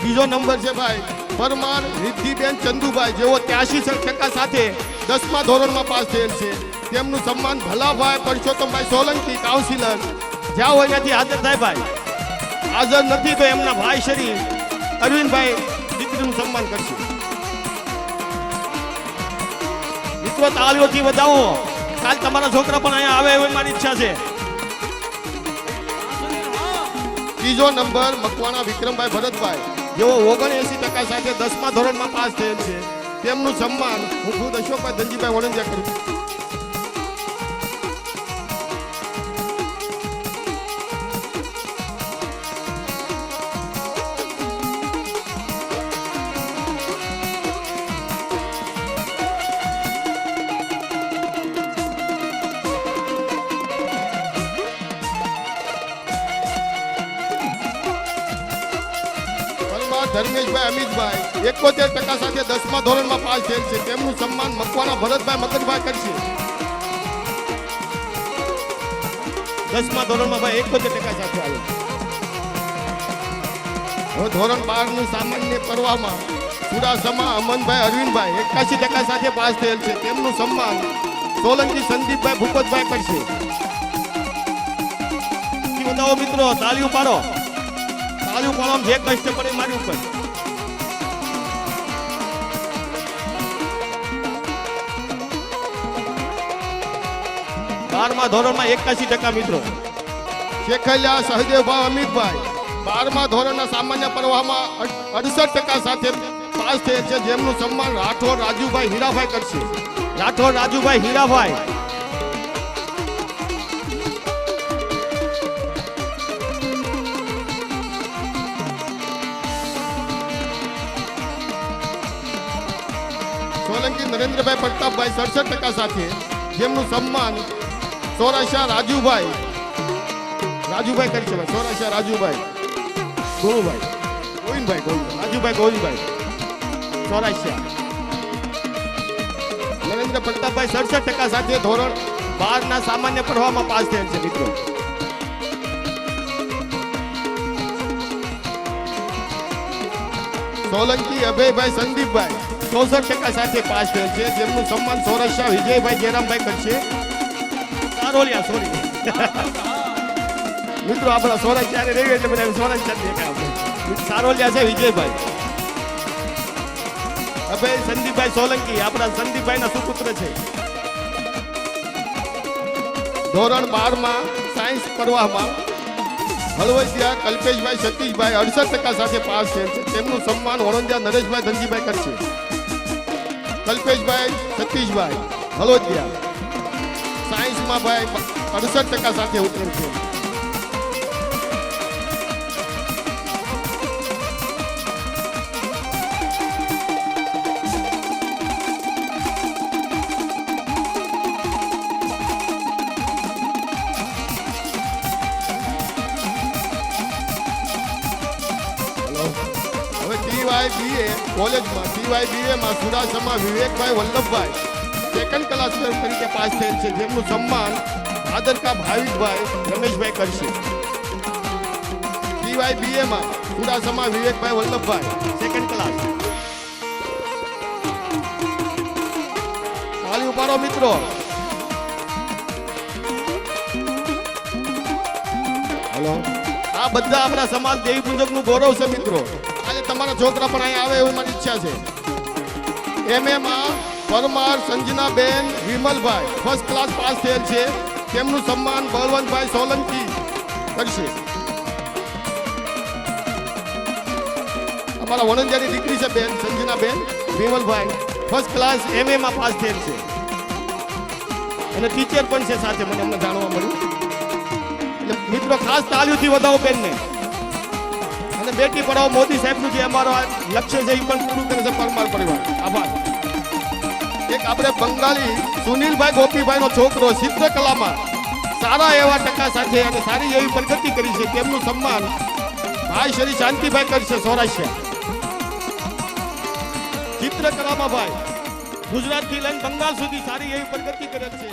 બીજો નંબર છે ભાઈ પરમાર રિદ્ધિબેન ચંદુભાઈ, જેઓ 83% સાથે 10મા ધોરણમાં પાસ થયેલ છે. તેમનું સન્માન ભલાભાઈ પરસોત્તમભાઈ સોલંકી કાઉન્સિલર જ્યાં હોય ત્યાંથી હાજર થાય ભાઈ. હાજર નથી તો એમના ભાઈ શ્રી અરવિંદભાઈ દીકરીનું સન્માન કરશે. મિત્રો તાળીઓથી વધાવો. કાલ તમારા છોકરા પણ અહીંયા આવે એવી મારી ઈચ્છા છે. ત્રીજો નંબર મકવાણા વિક્રમભાઈ ભરતભાઈ, જેઓ 79% સાથે 10મા ધોરણમાં પાસ થયેલ છે. તેમનું સન્માન હું ખુદ અશોકભાઈ ધનજીભાઈ વણંજિયા કરું છું. ધર્મેશભાઈ અમિતભાઈ 71% સાથે 10મા ધોરણમાં પાસ થયેલ છે. તેમનું સન્માન મકવાણા ભરતભાઈ મગનભાઈ કરશે. 10મા ધોરણમાં ભાઈ 71% સાથે આવે. હવે ધોરણ 12 નું સામાન્ય પ્રવાહમાં ચુડાસમા અમનભાઈ અરવિંદભાઈ 81% સાથે પાસ થયેલ છે. તેમનું સન્માન સોલંકી સંદીપભાઈ ભૂપતભાઈ કરશે. બતાવો મિત્રો, તાળીઓ પાડો. તાળીઓ પાડવામાં જે કષ્ટ પડે મારી ઉપર. બારમા ધોરણમાં 81% મિત્રો. શેખલિયા સહદેવભાઈ અમિતભાઈ 12મા ધોરણના સામાન્ય પ્રવાહમાં 68% સાથે પાસ થયેલ છે. જેમનું સન્માન રાઠોડ રાજુભાઈ હીરાભાઈ કરશે. રાઠોડ રાજુભાઈ હીરાભાઈ. સોલંકી નરેન્દ્રભાઈ પ્રતાપભાઈ 67% સાથે, જેમનું સન્માન સોરાશા રાજુભાઈ કરશે. સોરાશા રાજુભાઈ રાજુભાઈ ગોવિંદભાઈ સોરાશા. નરેન્દ્ર પ્રતાપભાઈ 67% સાથે ધોરણ 12 ના સામાન્ય પ્રવાહમાં પાસ થયેલ છે મિત્રો. સોલંકી અભયભાઈ સંદીપભાઈ 64% સાથે પાસ થયેલ છે. જેમનું સન્માન સૌરાષ્ટ્ર વિજયભાઈ જયરામભાઈ કરશે. સારોલિયા સોરી મિત્રો, આપણા સૌરાષ્ટ્ર રહી એટલે બધા સૌરાષ્ટ્ર સારોલિયા છે વિજયભાઈ. અભય સંદીપભાઈ સોલંકી આપણા સંદીપભાઈના સુપુત્ર છે. ધોરણ 12માં સાયન્સ પ્રવાહમાં હળવદિયા કલ્પેશભાઈ સતીશભાઈ 68% સાથે પાસ થયેલ છે. તેમનું સન્માન વણંજિયા નરેશભાઈ ધનજીભાઈ કરશે. કલ્પેશભાઈ સતીશભાઈ હળવદિયા સાયન્સમાં ભાઈ 68% સાથે ઉતરેલ છે. TYBA ચુડાસમા વિવેકભાઈ વલ્લભભાઈ સેકન્ડ ક્લાસ તરીકે પાસ થયેલ છે. જેમનું સન્માન ભાદરકા ભાવિકભાઈ રમેશભાઈ કરશે. TYBA ચુડાસમા વિવેકભાઈ વલ્લભભાઈ સેકન્ડ ક્લાસ. તાળી ઉપાડો મિત્રો. હેલો, આ બધા આપણા સમાજ દેવી પૂજકનું ગૌરવ છે મિત્રો. આજે તમારા છોકરા પણ અહીંયા આવે એવું મારી ઈચ્છા છે. એમએમાં પરમાર સંજનાબેન વિમલભાઈ ફર્સ્ટ ક્લાસ પાસ થયેલ છે. તેમનું સન્માન બળવંતભાઈ સોલંકી કરશે. અમારા વણંજિયાની દીકરી છે બેન સંજનાબેન વિમલભાઈ, ફર્સ્ટ ક્લાસ એમએમાં પાસ થયેલ છે અને ટીચર પણ છે સાથે, મને અમને જાણવા મળ્યું. એટલે મિત્રો ખાસ તાળીઓથી વધાવો બેનને. અને બેટી પઢાઓ મોદી સાહેબનું જે અમારો લક્ષ્ય છે એ પણ પૂરું કરે છે પરમાર પરિવાર. આભાર. એક આપણે બંગાળી સુનિલભાઈ ગોપીભાઈનો છોકરો ચિત્રકલામાં સારા એવા ટકા સાથે અને સારી એવી પ્રગતિ કરી છે. તેમનું સન્માન ભાઈ શ્રી શાંતિભાઈ કરશે. સૌરાષ્ટ્ર ચિત્રકલામાં ભાઈ ગુજરાતથી લઈને બંગાળ સુધી સારી એવી પ્રગતિ કરેલ છે.